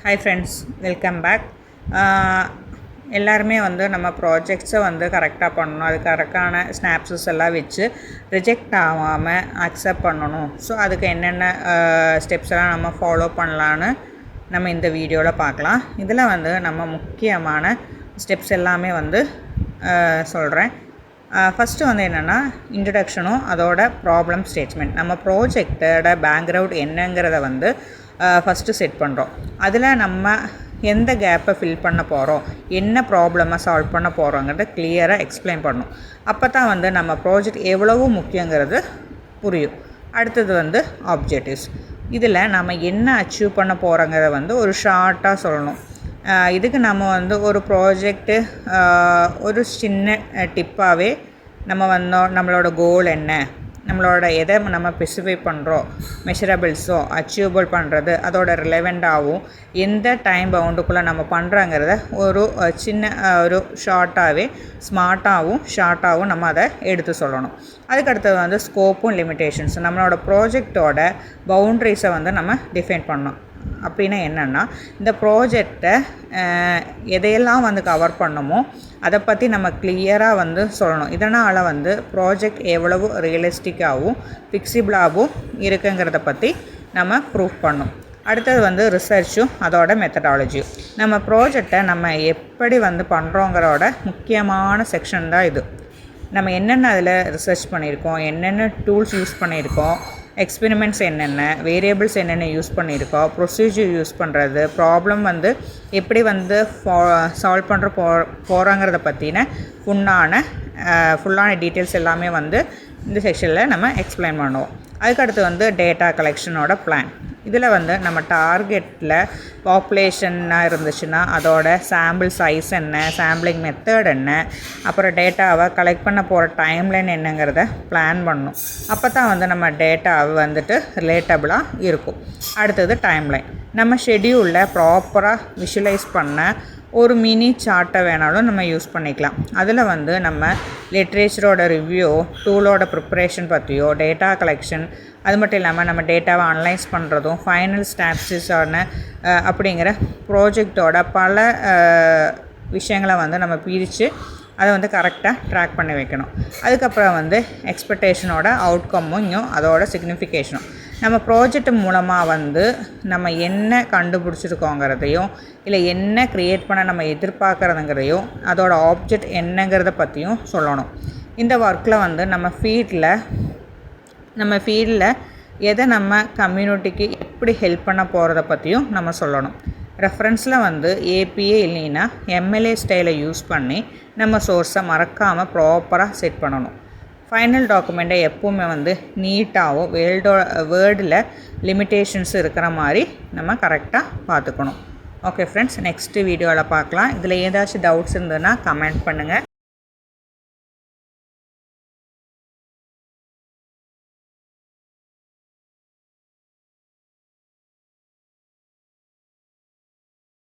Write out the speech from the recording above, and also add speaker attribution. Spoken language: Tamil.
Speaker 1: Hi friends, welcome back. எல்லாருமே வந்து நம்ம ப்ராஜெக்ட்ஸை வந்து கரெக்டாக பண்ணணும், அது கரெக்டான ஸ்னாப்ஸஸ் எல்லாம் வச்சு ரிஜெக்ட் ஆகாமல் அக்செப்ட் பண்ணணும். ஸோ அதுக்கு என்னென்ன ஸ்டெப்ஸ் எல்லாம் நம்ம ஃபாலோ பண்ணலான்னு நம்ம இந்த வீடியோவில் பார்க்கலாம். இதில் வந்து நம்ம முக்கியமான ஸ்டெப்ஸ் எல்லாமே வந்து சொல்கிறேன். ஃபஸ்ட்டு வந்து என்னென்னா இன்ட்ரடக்ஷனும் அதோட ப்ராப்ளம் ஸ்டேட்மெண்ட். நம்ம ப்ராஜெக்டோட பேக்ரவுண்ட் என்னங்கிறத வந்து ஃபஸ்ட்டு செட் பண்ணுறோம். அதில் நம்ம எந்த கேப்பை ஃபில் பண்ண போகிறோம், என்ன ப்ராப்ளமை சால்வ் பண்ண போகிறோங்கிறத கிளியராக எக்ஸ்பிளைன் பண்ணணும். அப்போ தான் வந்து நம்ம ப்ராஜெக்ட் எவ்வளவு முக்கியங்கிறது புரியும். அடுத்தது வந்து ஆப்ஜெக்டிவ்ஸ். இதில் நம்ம என்ன அச்சீவ் பண்ண போகிறோங்கிறத வந்து ஒரு ஷார்ட்டாக சொல்லணும். இதுக்கு நம்ம வந்து ஒரு ப்ராஜெக்ட்டு ஒரு சின்ன டிப்பாகவே நம்ம வந்தோம். நம்மளோட கோல் என்ன, நம்மளோட எதை நம்ம ஸ்பெசிஃபை பண்ணுறோம், மெஷரபிள்ஸோ அச்சீவபிள் பண்ணுறது, அதோட ரிலவெண்ட்டாகவும் எந்த டைம் பவுண்டுக்குள்ளே நம்ம பண்ணுறாங்கிறத ஒரு சின்ன ஒரு ஷார்ட்டாகவே ஸ்மார்ட்டாகவும் ஷார்ட்டாகவும் நம்ம அதை எடுத்து சொல்லணும். அதுக்கடுத்தது வந்து ஸ்கோப்பும் லிமிட்டேஷன்ஸ். நம்மளோட ப்ராஜெக்டோட பவுண்ட்ரிஸை வந்து நம்ம டிஃபைன் பண்ணணும். அப்படின்னா என்னென்னா, இந்த ப்ராஜெக்டை எதையெல்லாம் வந்து கவர் பண்ணணுமோ அதை பற்றி நம்ம கிளியராக வந்து சொல்லணும். இதனால் வந்து ப்ராஜெக்ட் எவ்வளவு ரியலிஸ்டிக்காகவும் ஃபிக்சிபிளாகவும் இருக்குங்கிறத பற்றி நம்ம ப்ரூவ் பண்ணணும். அடுத்தது வந்து ரிசர்ச்சும் அதோட மெத்தடாலஜியும். நம்ம ப்ராஜெக்டை நம்ம எப்படி வந்து பண்ணுறோங்கிறோட முக்கியமான செக்ஷன் தான் இது. நம்ம என்னென்ன அதில் ரிசர்ச் பண்ணியிருக்கோம், என்னென்ன டூல்ஸ் யூஸ் பண்ணியிருக்கோம், எக்ஸ்பெரிமெண்ட்ஸ் என்னென்ன, வேரியபிள்ஸ் என்னென்ன யூஸ் பண்ணியிருக்கோம், ப்ரொசீஜர் யூஸ் பண்ணுறது, ப்ராப்ளம் வந்து எப்படி வந்து சால்வ் பண்ணுற போகிறாங்கிறத பற்றின ஃபுல்லான டீட்டெயில்ஸ் எல்லாமே வந்து இந்த செக்ஷனில் நம்ம எக்ஸ்பிளைன் பண்ணுவோம். அதுக்கடுத்து வந்து டேட்டா கலெக்ஷனோட பிளான். இதில் வந்து நம்ம டார்கெட்டில் பாப்புலேஷன்னாக இருந்துச்சுன்னா அதோட சாம்பிள் சைஸ் என்ன, சாம்பிளிங் மெத்தட் என்ன, அப்புறம் டேட்டாவை கலெக்ட் பண்ண போகிற டைம்லைன் என்னங்கிறத பிளான் பண்ணணும். அப்போ தான் வந்து நம்ம டேட்டாவை வந்துட்டு ரிலேட்டபிளாக இருக்கும். அடுத்தது டைம்லைன். நம்ம ஷெட்யூலில் ப்ராப்பராக விஷுவலைஸ் பண்ண ஒரு மினி சார்ட்டை வேணாலும் நம்ம யூஸ் பண்ணிக்கலாம். அதில் வந்து நம்ம லிட்ரேச்சரோட ரிவ்யூ, டூலோட ப்ரிப்பரேஷன் பற்றியோ, டேட்டா கலெக்ஷன், அது மட்டும் இல்லாமல் நம்ம டேட்டாவை அனலைஸ் பண்ணுறதும், ஃபைனல் ஸ்டாப்ஸான அப்படிங்கிற ப்ராஜெக்டோட பல விஷயங்களை வந்து நம்ம பிரித்து அதை வந்து கரெக்டாக ட்ராக் பண்ணி வைக்கணும். அதுக்கப்புறம் வந்து எக்ஸ்பெக்டேஷனோட அவுட்கம்மும் அதோட சிக்னிஃபிகேஷனும். நம்ம ப்ராஜெக்ட் மூலமாக வந்து நம்ம என்ன கண்டுபிடிச்சிருக்கோங்கிறதையும், இல்லை என்ன க்ரியேட் பண்ண நம்ம எதிர்பார்க்குறதுங்கிறதையும், அதோட ஆப்ஜெக்ட் என்னங்கிறத பற்றியும் சொல்லணும். இந்த ஒர்க்கில் வந்து நம்ம ஃபீல்டில் எதை நம்ம கம்யூனிட்டிக்கு எப்படி ஹெல்ப் பண்ண போகிறத பற்றியும் நம்ம சொல்லணும். ரெஃபரன்ஸில் வந்து ஏபிஏ இல்லைன்னா எம்எல்ஏ ஸ்டைலை யூஸ் பண்ணி நம்ம சோர்ஸை மறக்காமல் ப்ராப்பராக செட் பண்ணணும். ஃபைனல் டாக்குமெண்ட்டை எப்போவுமே வந்து நீட்டாகவும் வேர்டில் லிமிட்டேஷன்ஸ் இருக்கிற மாதிரி நம்ம கரெக்டாக பார்த்துக்கணும். ஓகே ஃப்ரெண்ட்ஸ், நெக்ஸ்ட்டு வீடியோவில் பார்க்கலாம். இதில் ஏதாச்சும் டவுட்ஸ் இருந்ததுன்னா கமெண்ட் பண்ணுங்கள்.